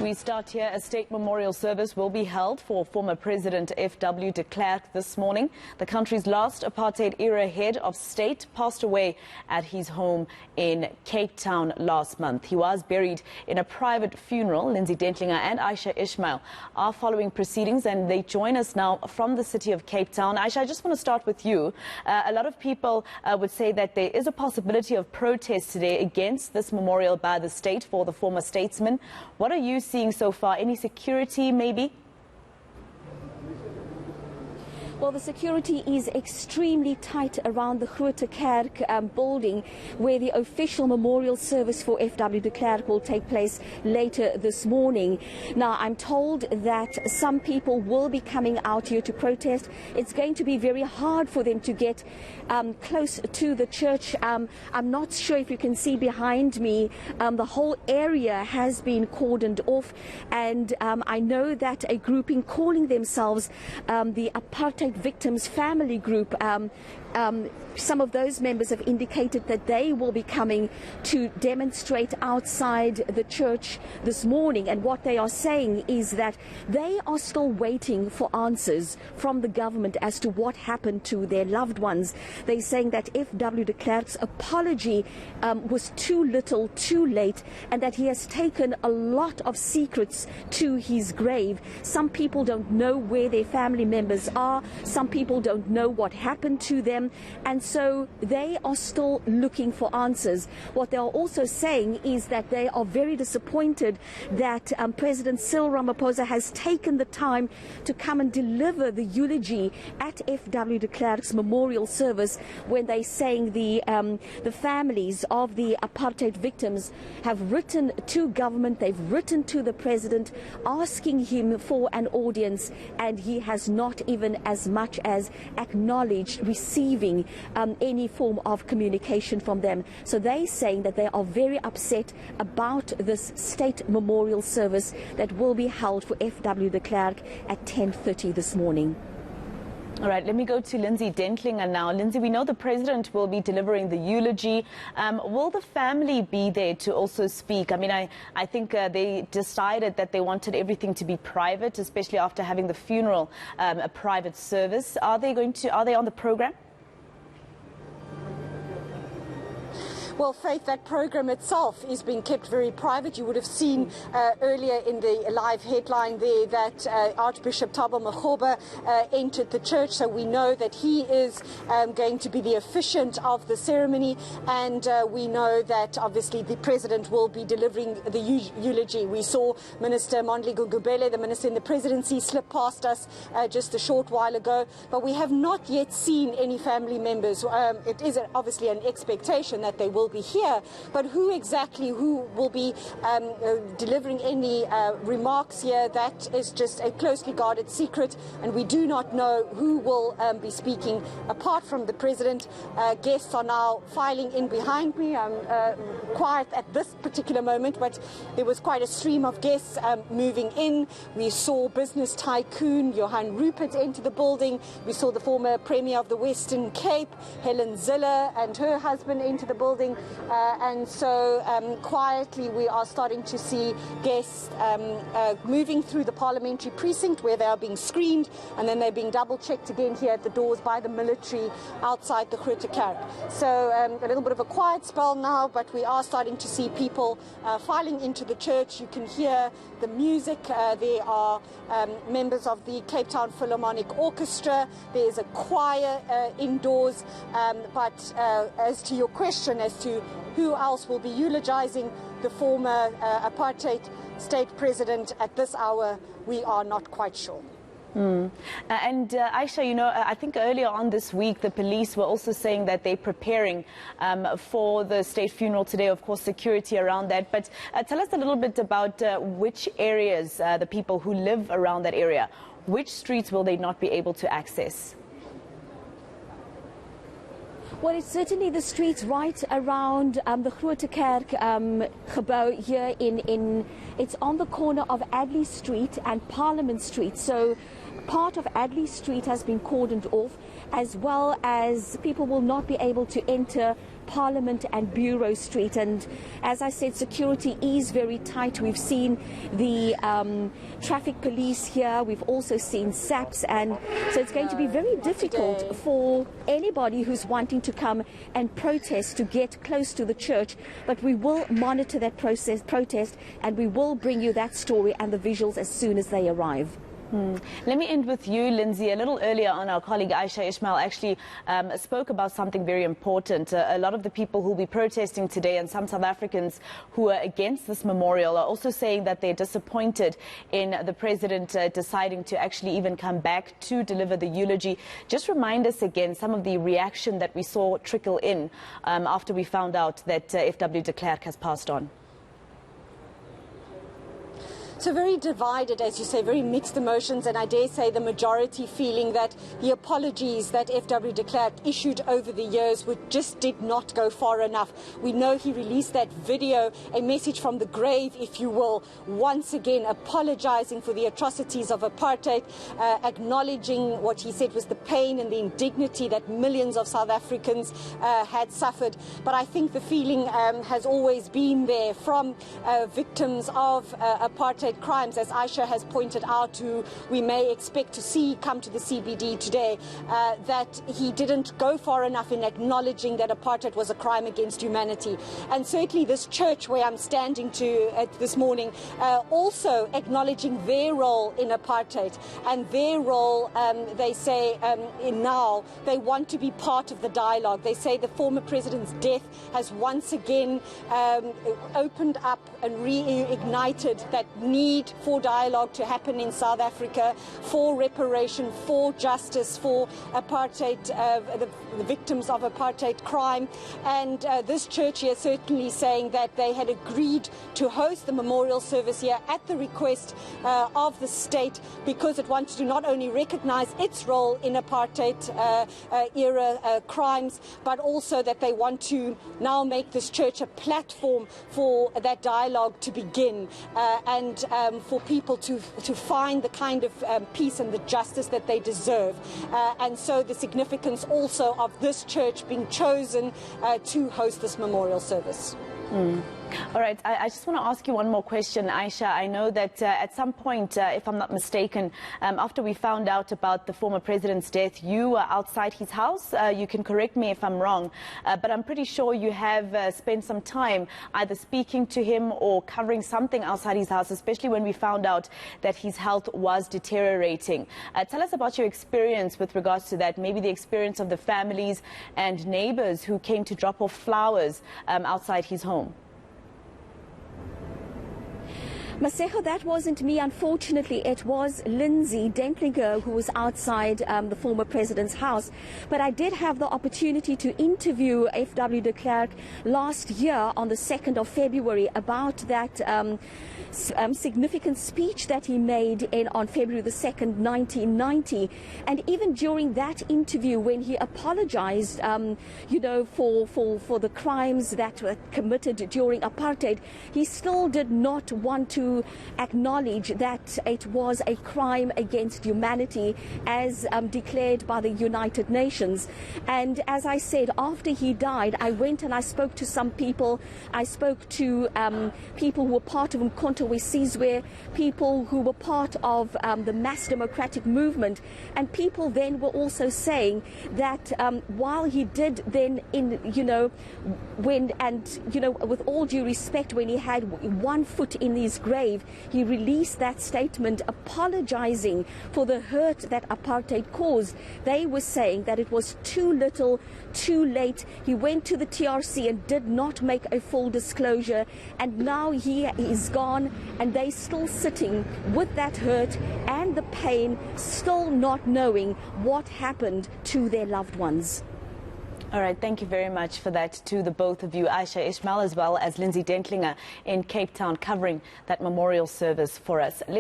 We start here. A state memorial service will be held for former President FW de Klerk this morning. The country's last apartheid-era head of state passed away at his home in Cape Town last month. He was buried in a private funeral. Lindsay, Dentlinger and Ayesha Ismail are following proceedings, and they join us now from the city of Cape Town. Ayesha, I just want to start with you. A lot of people would say that there is a possibility of protest today against this memorial by the state for the former statesman. What are you seeing so far? Any security, maybe? Well, the security is extremely tight around the FW de Klerk building, where the official memorial service for FW de Klerk will take place later this morning. Now, I'm told that some people will be coming out here to protest. It's going to be very hard for them to get close to the church. I'm not sure if you can see behind me, the whole area has been cordoned off, and I know that a grouping calling themselves the Apartheid Victims Family Group, some of those members have indicated that they will be coming to demonstrate outside the church this morning. And what they are saying is that they are still waiting for answers from the government as to what happened to their loved ones. They're saying that FW de Klerk's apology was too little, too late, and that he has taken a lot of secrets to his grave. Some people don't know where their family members are. Some people don't know what happened to them. And so they are still looking for answers. What they are also saying is that they are very disappointed that President Cyril Ramaphosa has taken the time to come and deliver the eulogy at FW de Klerk's memorial service, when they're saying the families of the apartheid victims have written to government, they've written to the president asking him for an audience, and he has not even as much as acknowledged receiving any form of communication from them. So they're saying that they are very upset about this state memorial service that will be held for FW de Klerk at 10:30 this morning. All right, let me go to Lindsay Dentlinger now. Lindsay, we know the president will be delivering the eulogy. Will the family be there to also speak? I mean, I think they decided that they wanted everything to be private, especially after having the funeral, a private service. Are they on the program? Well, Faith, that program itself is being kept very private. You would have seen earlier in the live headline there that Archbishop Thabo Makgoba entered the church, so we know that he is going to be the officiant of the ceremony, and we know that obviously the president will be delivering the eulogy. We saw Minister Mondli Gugubele, the minister in the presidency, slip past us just a short while ago, but we have not yet seen any family members. It is obviously an expectation that they will be here, but who will be delivering any remarks here, that is just a closely guarded secret, and we do not know who will be speaking apart from the president. Guests are now filing in behind me. I'm quiet at this particular moment, but there was quite a stream of guests moving in. We saw business tycoon Johan Rupert enter the building. We saw the former Premier of the Western Cape, Helen Zille, and her husband enter the building. And so quietly we are starting to see guests moving through the parliamentary precinct, where they are being screened, and then they're being double-checked again here at the doors by the military outside the FW de Klerk. So a little bit of a quiet spell now, but we are starting to see people filing into the church. You can hear the music. There are members of the Cape Town Philharmonic Orchestra. There's a choir indoors. But as to your question as to who else will be eulogizing the former apartheid state president at this hour, we are not quite sure. And Ayesha, you know, I think earlier on this week, the police were also saying that they're preparing for the state funeral today, of course, security around that. But tell us a little bit about which areas, the people who live around that area, which streets will they not be able to access? Well, it's certainly the streets right around the FW de Klerk gebou here it's on the corner of Adley Street and Parliament Street. So part of Adley Street has been cordoned off, as well as people will not be able to enter Parliament and Bureau Street. And as I said, security is very tight. We've seen the traffic police here. We've also seen SAPs. And so it's going to be very difficult for anybody who's wanting to come and protest to get close to the church. But we will monitor that protest, and we will bring you that story and the visuals as soon as they arrive. Let me end with you, Lindsay. A little earlier on, our colleague Ayesha Ismail actually spoke about something very important. A lot of the people who will be protesting today, and some South Africans who are against this memorial, are also saying that they're disappointed in the president deciding to actually even come back to deliver the eulogy. Just remind us again some of the reaction that we saw trickle in after we found out that FW de Klerk has passed on. So very divided, as you say, very mixed emotions, and I dare say the majority feeling that the apologies that FW de Klerk issued over the years just did not go far enough. We know he released that video, a message from the grave, if you will, once again apologizing for the atrocities of apartheid, acknowledging what he said was the pain and the indignity that millions of South Africans had suffered. But I think the feeling has always been there from victims of apartheid crimes, as Ayesha has pointed out, who we may expect to see come to the CBD today, that he didn't go far enough in acknowledging that apartheid was a crime against humanity. And certainly this church where I'm standing this morning, also acknowledging their role in apartheid and their role, they say, now they want to be part of the dialogue. They say the former president's death has once again opened up and reignited that need for dialogue to happen in South Africa, for reparation, for justice, for apartheid, the victims of apartheid crime. And this church here certainly saying that they had agreed to host the memorial service here at the request of the state, because it wants to not only recognize its role in apartheid-era crimes, but also that they want to now make this church a platform for that dialogue to begin, and for people to find the kind of peace and the justice that they deserve. And so the significance also of this church being chosen to host this memorial service. All right, I just want to ask you one more question, Ayesha. I know that at some point, if I'm not mistaken, after we found out about the former president's death, you were outside his house. You can correct me if I'm wrong, but I'm pretty sure you have spent some time either speaking to him or covering something outside his house, especially when we found out that his health was deteriorating. Tell us about your experience with regards to that, maybe the experience of the families and neighbors who came to drop off flowers outside his home. Masejo, that wasn't me, unfortunately. It was Lindsay, Dentlinger, who was outside the former president's house. But I did have the opportunity to interview FW de Klerk last year on the 2nd of February about that significant speech that he made on February the 2nd, 1990. And even during that interview, when he apologized, you know, for the crimes that were committed during apartheid, he still did not want to acknowledge that it was a crime against humanity as declared by the United Nations. And as I said, after he died, I went and I spoke to some people. I spoke to people who were part of Umkhonto we Sizwe, people who were part of the mass democratic movement, and people then were also saying that while he did then, with all due respect, when he had one foot in his grave, he released that statement apologizing for the hurt that apartheid caused. They were saying that it was too little, too late. He went to the TRC and did not make a full disclosure, and now he is gone, and they still sitting with that hurt and the pain, still not knowing what happened to their loved ones. All right, thank you very much for that to the both of you, Ayesha Ismail as well as Lindsay Dentlinger in Cape Town, covering that memorial service for us.